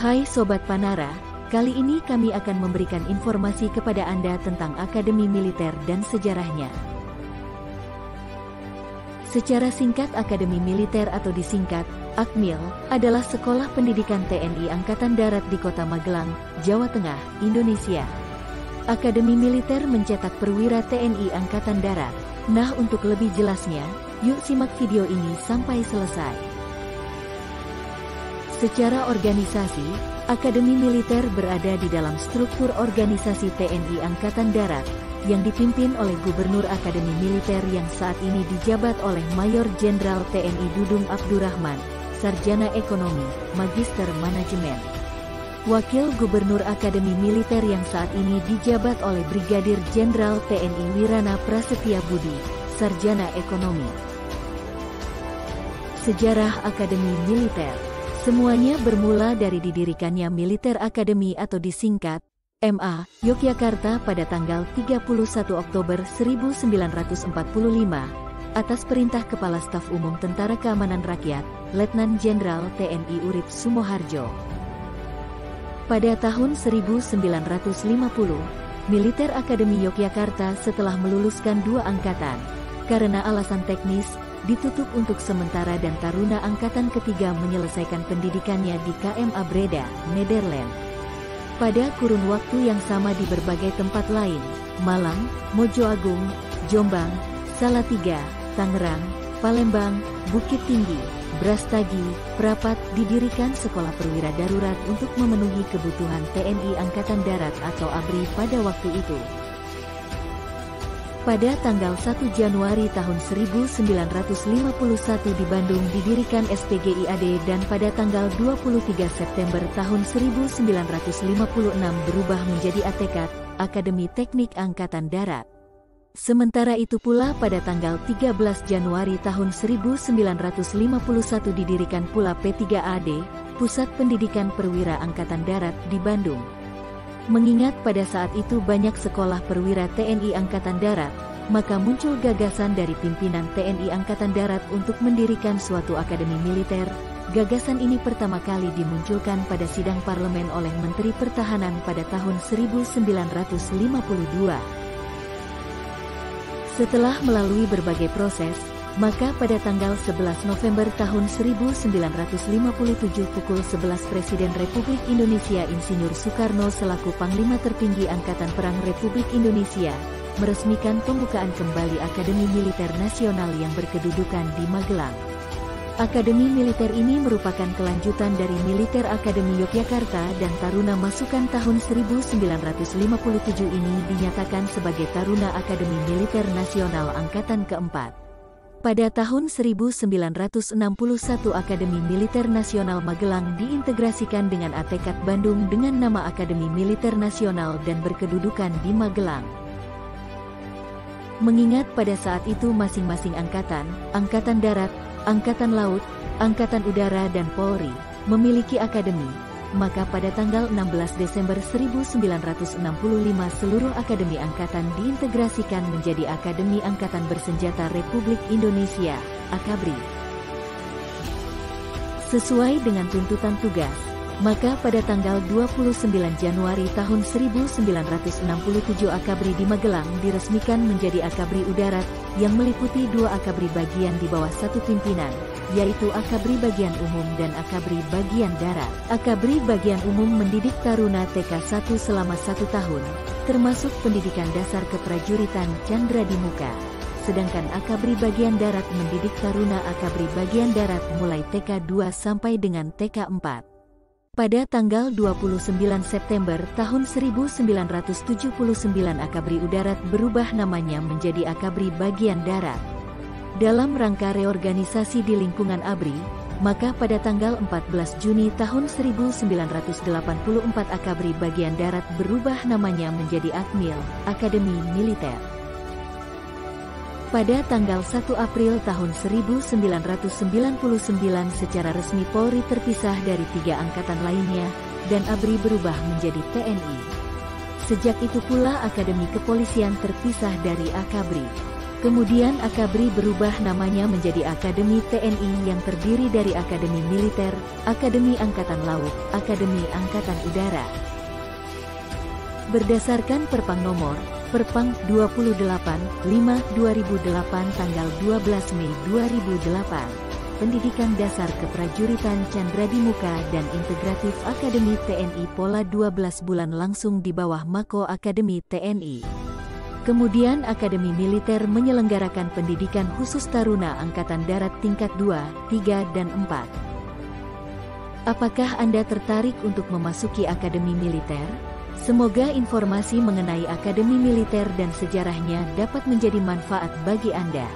Hai Sobat Panara, kali ini kami akan memberikan informasi kepada Anda tentang Akademi Militer dan sejarahnya. Secara singkat, Akademi Militer atau disingkat Akmil adalah sekolah pendidikan TNI Angkatan Darat di Kota Magelang, Jawa Tengah, Indonesia. Akademi Militer mencetak perwira TNI Angkatan Darat. Nah, untuk lebih jelasnya, yuk simak video ini sampai selesai. Secara organisasi, Akademi Militer berada di dalam struktur organisasi TNI Angkatan Darat, yang dipimpin oleh Gubernur Akademi Militer yang saat ini dijabat oleh Mayor Jenderal TNI Dudung Abdurrahman, Sarjana Ekonomi, Magister Manajemen. Wakil Gubernur Akademi Militer yang saat ini dijabat oleh Brigadir Jenderal TNI Wirana Prasetya Budi, Sarjana Ekonomi. Sejarah Akademi Militer. Semuanya bermula dari didirikannya Militer Academy atau disingkat MA, Yogyakarta pada tanggal 31 Oktober 1945, atas perintah Kepala Staf Umum Tentara Keamanan Rakyat, Letnan Jenderal TNI Urip Sumoharjo. Pada tahun 1950, Militer Academy Yogyakarta setelah meluluskan 2 angkatan, karena alasan teknis, ditutup untuk sementara dan Taruna Angkatan Ketiga menyelesaikan pendidikannya di KMA Breda, Nederland. Pada kurun waktu yang sama di berbagai tempat lain, Malang, Mojoagung, Jombang, Salatiga, Tangerang, Palembang, Bukit Tinggi, Brastagi, Prapat, didirikan sekolah perwira darurat untuk memenuhi kebutuhan TNI Angkatan Darat atau ABRI pada waktu itu. Pada tanggal 1 Januari tahun 1951 di Bandung didirikan SPGIAD dan pada tanggal 23 September tahun 1956 berubah menjadi ATKAD, Akademi Teknik Angkatan Darat. Sementara itu pula pada tanggal 13 Januari tahun 1951 didirikan pula P3AD, Pusat Pendidikan Perwira Angkatan Darat di Bandung. Mengingat pada saat itu banyak sekolah perwira TNI Angkatan Darat, maka muncul gagasan dari pimpinan TNI Angkatan Darat untuk mendirikan suatu akademi militer. Gagasan ini pertama kali dimunculkan pada sidang parlemen oleh Menteri Pertahanan pada tahun 1952. Setelah melalui berbagai proses, maka pada tanggal 11 November tahun 1957 pukul 11 Presiden Republik Indonesia Insinyur Soekarno selaku Panglima Tertinggi Angkatan Perang Republik Indonesia, meresmikan pembukaan kembali Akademi Militer Nasional yang berkedudukan di Magelang. Akademi militer ini merupakan kelanjutan dari Militer Academy Yogyakarta dan Taruna Masukan tahun 1957 ini dinyatakan sebagai Taruna Akademi Militer Nasional Angkatan keempat. Pada tahun 1961 Akademi Militer Nasional Magelang diintegrasikan dengan ATKAD Bandung dengan nama Akademi Militer Nasional dan berkedudukan di Magelang. Mengingat pada saat itu masing-masing angkatan, Angkatan Darat, Angkatan Laut, Angkatan Udara dan Polri, memiliki akademi, maka pada tanggal 16 Desember 1965 seluruh Akademi Angkatan diintegrasikan menjadi Akademi Angkatan Bersenjata Republik Indonesia, AKABRI. Sesuai dengan tuntutan tugas, maka pada tanggal 29 Januari tahun 1967 AKABRI di Magelang diresmikan menjadi AKABRI Udarat, yang meliputi 2 AKABRI bagian di bawah satu pimpinan, yaitu AKABRI Bagian Umum dan AKABRI Bagian Darat. AKABRI Bagian Umum mendidik Taruna TK1 selama 1 tahun, termasuk pendidikan dasar keprajuritan Candra di Muka. Sedangkan AKABRI Bagian Darat mendidik Taruna AKABRI Bagian Darat mulai TK2 sampai dengan TK4. Pada tanggal 29 September tahun 1979 AKABRI Udarat berubah namanya menjadi AKABRI Bagian Darat. Dalam rangka reorganisasi di lingkungan ABRI, maka pada tanggal 14 Juni tahun 1984 AKABRI Bagian Darat berubah namanya menjadi Akmil, Akademi Militer. Pada tanggal 1 April tahun 1999 secara resmi Polri terpisah dari 3 angkatan lainnya, dan ABRI berubah menjadi TNI. Sejak itu pula Akademi Kepolisian terpisah dari AKABRI. Kemudian Akabri berubah namanya menjadi Akademi TNI yang terdiri dari Akademi Militer, Akademi Angkatan Laut, Akademi Angkatan Udara. Berdasarkan Perpang Nomor Perpang 28/5/2008 tanggal 12 Mei 2008, Pendidikan Dasar Keprajuritan Chandra di Muka dan Integratif Akademi TNI Pola 12 bulan langsung di bawah Mako Akademi TNI. Kemudian Akademi Militer menyelenggarakan pendidikan khusus Taruna Angkatan Darat tingkat 2, 3, dan 4. Apakah Anda tertarik untuk memasuki Akademi Militer? Semoga informasi mengenai Akademi Militer dan sejarahnya dapat menjadi manfaat bagi Anda.